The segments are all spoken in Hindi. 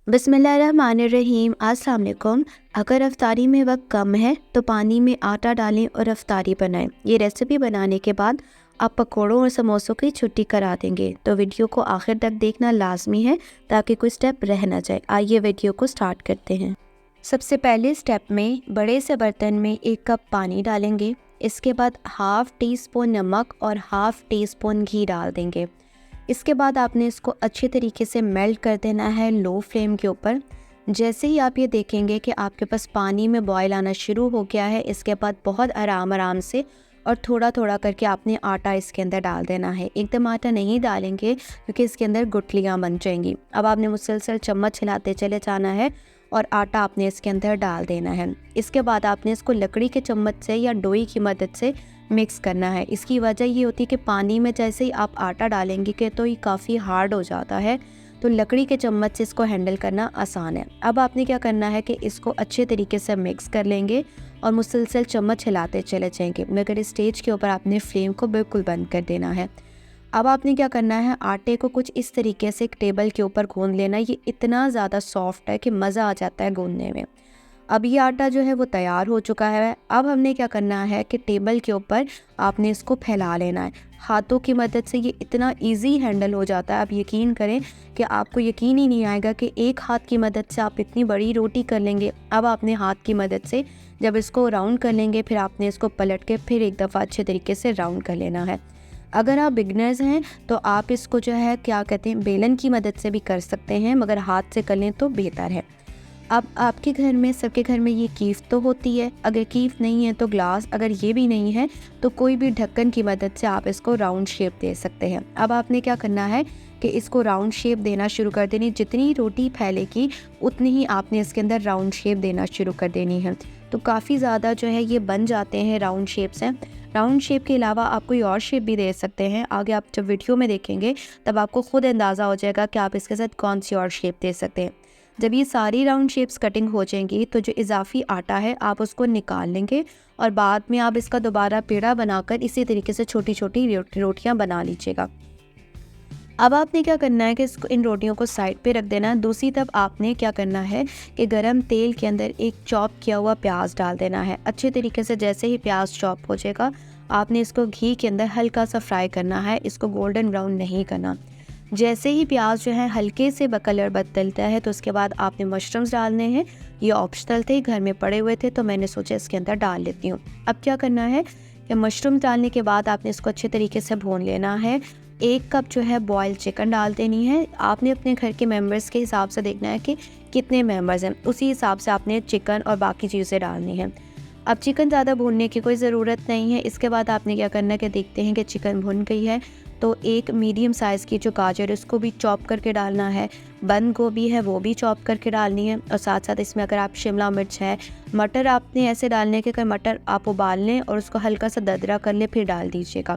बिस्मिल्लाहिर्रहमानिर्रहीम। अस्सलाम वालेकुम। अगर अफ्तारी में वक्त कम है तो पानी में आटा डालें और अफ्तारी बनाएं। ये रेसिपी बनाने के बाद आप पकौड़ों और समोसों की छुट्टी करा देंगे। तो वीडियो को आखिर तक देखना लाजमी है ताकि कोई स्टेप रह ना जाए। आइए वीडियो को स्टार्ट करते हैं। सबसे पहले स्टेप में बड़े से बर्तन में 1 कप पानी डालेंगे। इसके बाद हाफ़ टी स्पून नमक और हाफ़ टी स्पून घी डाल देंगे। इसके बाद आपने इसको अच्छे तरीके से मेल्ट कर देना है लो फ्लेम के ऊपर। जैसे ही आप ये देखेंगे कि आपके पास पानी में बॉयल आना शुरू हो गया है, इसके बाद बहुत आराम आराम से और थोड़ा थोड़ा करके आपने आटा इसके अंदर डाल देना है। एकदम आटा नहीं डालेंगे क्योंकि इसके अंदर गुठलियाँ बन जाएंगी। अब आपने मुसलसल चम्मच हिलाते चले जाना है और आटा आपने इसके अंदर डाल देना है। इसके बाद आपने इसको लकड़ी के चम्मच से या डोई की मदद से मिक्स करना है। इसकी वजह ये होती है कि पानी में जैसे ही आप आटा डालेंगे कि तो ये काफ़ी हार्ड हो जाता है, तो लकड़ी के चम्मच से इसको हैंडल करना आसान है। अब आपने क्या करना है कि इसको अच्छे तरीके से मिक्स कर लेंगे और मुसलसल चम्मच हिलाते चले जाएंगे, मगर इस स्टेज के ऊपर आपने फ्लेम को बिल्कुल बंद कर देना है। अब आपने क्या करना है, आटे को कुछ इस तरीके से एक टेबल के ऊपर गूंद लेना। ये इतना ज़्यादा सॉफ्ट है कि मज़ा आ जाता है गूंदने में। अब ये आटा जो है वो तैयार हो चुका है। अब हमने क्या करना है कि टेबल के ऊपर आपने इसको फैला लेना है हाथों की मदद से। ये इतना इजी हैंडल हो जाता है, आप यकीन करें कि आपको यकीन ही नहीं आएगा कि एक हाथ की मदद से आप इतनी बड़ी रोटी कर लेंगे। अब आपने हाथ की मदद से जब इसको राउंड कर लेंगे, फिर आपने इसको पलट के फिर एक दफ़ा अच्छे तरीके से राउंड कर लेना है। अगर आप बिगनर्स हैं तो आप इसको जो है क्या कहते हैं, बेलन की मदद से भी कर सकते हैं, मगर हाथ से कर लें तो बेहतर है। अब आपके घर में, सबके घर में ये कीफ तो होती है, अगर कीफ नहीं है तो ग्लास, अगर ये भी नहीं है तो कोई भी ढक्कन की मदद से आप इसको राउंड शेप दे सकते हैं। अब आपने क्या करना है कि इसको राउंड शेप देना शुरू कर देनी। जितनी रोटी फैलेगी उतनी ही आपने इसके अंदर राउंड शेप देना शुरू कर देनी है। तो काफ़ी ज़्यादा जो है ये बन जाते हैं राउंड शेप से। राउंड शेप के अलावा आप कोई और शेप भी दे सकते हैं। आगे आप जब वीडियो में देखेंगे तब आपको खुद अंदाज़ा हो जाएगा कि आप इसके साथ कौन सी और शेप दे सकते हैं। जब ये सारी राउंड शेप्स कटिंग हो जाएंगी तो जो इजाफी आटा है आप उसको निकाल लेंगे और बाद में आप इसका दोबारा पेड़ा बनाकर इसी तरीके से छोटी छोटी रोटियां बना लीजिएगा। अब आपने क्या करना है कि इसको, इन रोटियों को साइड पे रख देना है। दूसरी तरफ आपने क्या करना है कि गरम तेल के अंदर एक चॉप किया हुआ प्याज डाल देना है अच्छे तरीके से। जैसे ही प्याज चॉप हो जाएगा आपने इसको घी के अंदर हल्का सा फ्राई करना है, इसको गोल्डन ब्राउन नहीं करना। जैसे ही प्याज जो है हल्के से कलर बदलता है तो उसके बाद आपने मशरूम्स डालने हैं। ये ऑप्शनल थे, घर में पड़े हुए थे तो मैंने सोचा इसके अंदर डाल लेती हूँ। अब क्या करना है कि मशरूम डालने के बाद आपने इसको अच्छे तरीके से भून लेना है। 1 कप जो है बॉयल चिकन डाल देनी है। आपने अपने घर के मेंबर्स के हिसाब से देखना है कि कितने मेंबर्स हैं, उसी हिसाब से आपने चिकन और बाकी चीज़ें डालनी है। अब चिकन ज़्यादा भूनने की कोई ज़रूरत नहीं है। इसके बाद आपने क्या करना है कि देखते हैं कि चिकन भुन गई है तो एक मीडियम साइज़ की जो गाजर है उसको भी चॉप करके डालना है। बंद गोभी है वो भी चॉप करके डालनी है और साथ साथ इसमें अगर आप शिमला मिर्च है, मटर आपने ऐसे डालने के, मटर आप उबाल लें और उसको हल्का सा दरदरा कर ले फिर डाल दीजिएगा।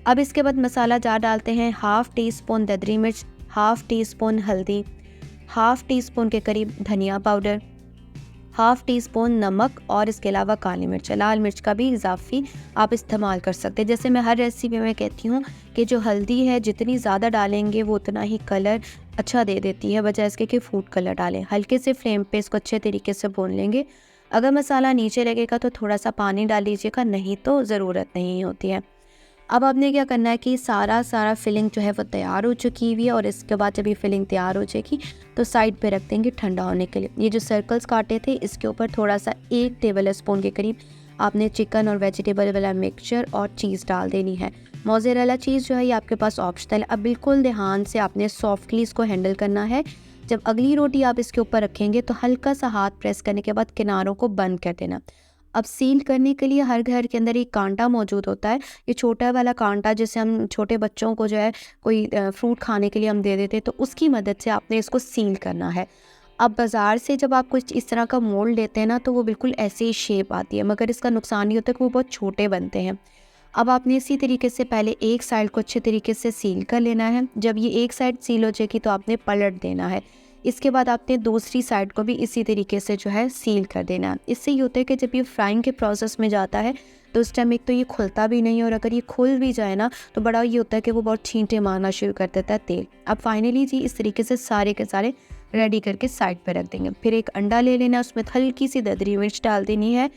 अब इसके बाद मसाला जार डालते हैं। हाफ़ टी स्पून ददरी मिर्च, हाफ़ टी स्पून हल्दी, हाफ़ टी स्पून के करीब धनिया पाउडर, हाफ़ टी स्पून नमक और इसके अलावा काली मिर्च, लाल मिर्च का भी इजाफी आप इस्तेमाल कर सकते हैं। जैसे मैं हर रेसिपी में कहती हूँ कि जो हल्दी है जितनी ज़्यादा डालेंगे वो उतना ही कलर अच्छा दे देती है, बजाय इसके कि फूड कलर डालें। हल्के से फ्लेम पे इसको अच्छे तरीके से भून लेंगे। अगर मसाला नीचे लगेगा तो थोड़ा सा पानी डाल लीजिएगा, नहीं तो ज़रूरत नहीं होती है। अब आपने क्या करना है कि सारा फिलिंग जो है वो तैयार हो चुकी हुई है और इसके बाद जब ये फिलिंग तैयार हो जाएगी तो साइड पे रख देंगे ठंडा होने के लिए। ये जो सर्कल्स काटे थे इसके ऊपर थोड़ा सा 1 टेबल स्पून के करीब आपने चिकन और वेजिटेबल वाला मिक्सचर और चीज़ डाल देनी है। मोज़रेला चीज़ जो है ये आपके पास ऑप्शनल है। अब बिल्कुल ध्यान से आपने सॉफ्टली इसको हैंडल करना है। जब अगली रोटी आप इसके ऊपर रखेंगे तो हल्का सा हाथ प्रेस करने के बाद किनारों को बंद कर देना। अब सील करने के लिए हर घर के अंदर एक कांटा मौजूद होता है। ये छोटा वाला कांटा जिसे हम छोटे बच्चों को जो है कोई फ्रूट खाने के लिए हम दे देते हैं, तो उसकी मदद से आपने इसको सील करना है। अब बाज़ार से जब आप कुछ इस तरह का मोल्ड लेते हैं ना तो वो बिल्कुल ऐसे ही शेप आती है, मगर इसका नुकसान ये होता है कि वो बहुत छोटे बनते हैं। अब आपने इसी तरीके से पहले एक साइड को अच्छे तरीके से सील कर लेना है। जब ये एक साइड सील हो जाएगी तो आपने पलट देना है। इसके बाद आपने दूसरी साइड को भी इसी तरीके से जो है सील कर देना है। इससे ये होता है कि जब ये फ्राइंग के प्रोसेस में जाता है तो उस टाइम एक तो ये खुलता भी नहीं है, और अगर ये खुल भी जाए ना तो बड़ा ये होता है कि वो बहुत छींटे मारना शुरू कर देता है तेल। अब फाइनली जी इस तरीके से सारे के सारे रेडी करके साइड पर रख देंगे। फिर एक अंडा ले लेना, उसमें हल्की सी ददरी मिर्च डाल देनी है।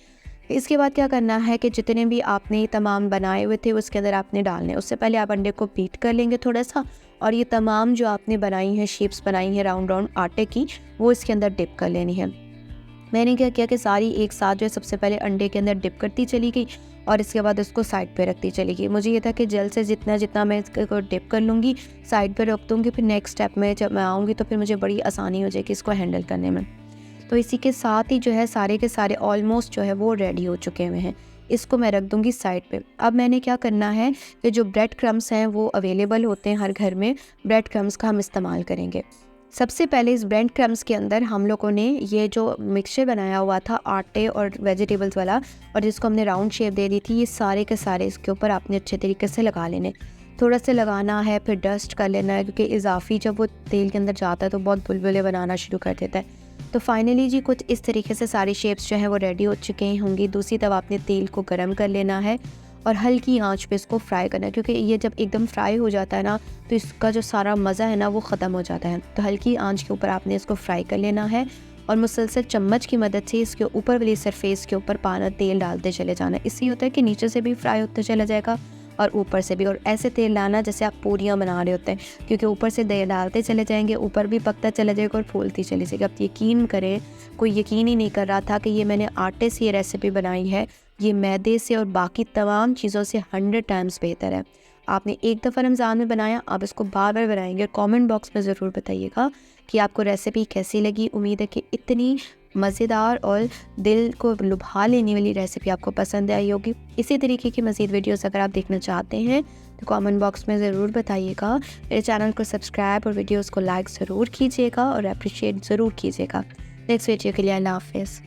इसके बाद क्या करना है कि जितने भी आपने तमाम बनाए हुए थे उसके अंदर आपने डालने। उससे पहले आप अंडे को बीट कर लेंगे थोड़ा सा, और ये तमाम जो आपने बनाई हैं शेप्स बनाई हैं राउंड राउंड आटे की, वो इसके अंदर डिप कर लेनी है। मैंने क्या किया कि सारी एक साथ जो है सबसे पहले अंडे के अंदर डिप करती चली गई और इसके बाद उसको साइड पे रखती चली गई। मुझे ये था कि जल्द से जितना मैं इसको डिप कर लूँगी, साइड पे रख दूँगी, फिर नेक्स्ट स्टेप में जब मैं आऊँगी तो फिर मुझे बड़ी आसानी हो जाएगी इसको हैंडल करने में। तो इसी के साथ ही जो है सारे के सारे ऑलमोस्ट जो है वो रेडी हो चुके हुए हैं। इसको मैं रख दूँगी साइड पे। अब मैंने क्या करना है कि जो ब्रेड क्रम्स हैं वो अवेलेबल होते हैं हर घर में, ब्रेड क्रम्स का हम इस्तेमाल करेंगे। सबसे पहले इस ब्रेड क्रम्स के अंदर हम लोगों ने ये जो मिक्सचर बनाया हुआ था आटे और वेजिटेबल्स वाला, और जिसको हमने राउंड शेप दे दी थी, ये सारे के सारे इसके ऊपर आपने अच्छे तरीके से लगा लेने। थोड़ा सा लगाना है, फिर डस्ट कर लेना है, क्योंकि इजाफी जब वो तेल के अंदर जाता है तो बहुत बुलबुले बनाना शुरू कर देता है। तो फाइनली जी कुछ इस तरीके से सारी शेप्स जो है वो रेडी हो चुके होंगी। दूसरी तरफ आपने तेल को गर्म कर लेना है और हल्की आंच पे इसको फ्राई करना है, क्योंकि ये जब एकदम फ्राई हो जाता है ना तो इसका जो सारा मज़ा है ना वो ख़त्म हो जाता है। तो हल्की आंच के ऊपर आपने इसको फ्राई कर लेना है और मुसलसल चम्मच की मदद से इसके ऊपर वाली सरफेस के ऊपर पाना तेल डालते चले जाना। इससे होता है कि नीचे से भी फ्राई होता चला जाएगा और ऊपर से भी, और ऐसे तेल डालना जैसे आप पूरियाँ बना रहे होते हैं, क्योंकि ऊपर से तेल डालते चले जाएंगे, ऊपर भी पकता चला जाएगा और फूलती चली जाएगी। अब यकीन करें, कोई यकीन ही नहीं कर रहा था कि ये मैंने आटे से ये रेसिपी बनाई है, ये मैदे से और बाकी तमाम चीज़ों से 100 टाइम्स बेहतर है। आपने एक दफ़ा रमज़ान में बनाया, आप इसको बार बार बनाएंगे। और कमेंट बॉक्स में ज़रूर बताइएगा कि आपको रेसिपी कैसी लगी। उम्मीद है कि इतनी मज़ेदार और दिल को लुभा लेने वाली रेसिपी आपको पसंद आई होगी। इसी तरीके की मज़ीद वीडियोस अगर आप देखना चाहते हैं तो कमेंट बॉक्स में ज़रूर बताइएगा। मेरे चैनल को सब्सक्राइब और वीडियोस को लाइक ज़रूर कीजिएगा और अप्रिशिएट ज़रूर कीजिएगा। नेक्स्ट वीडियो के लिए अल्लाह हाफ़िज़।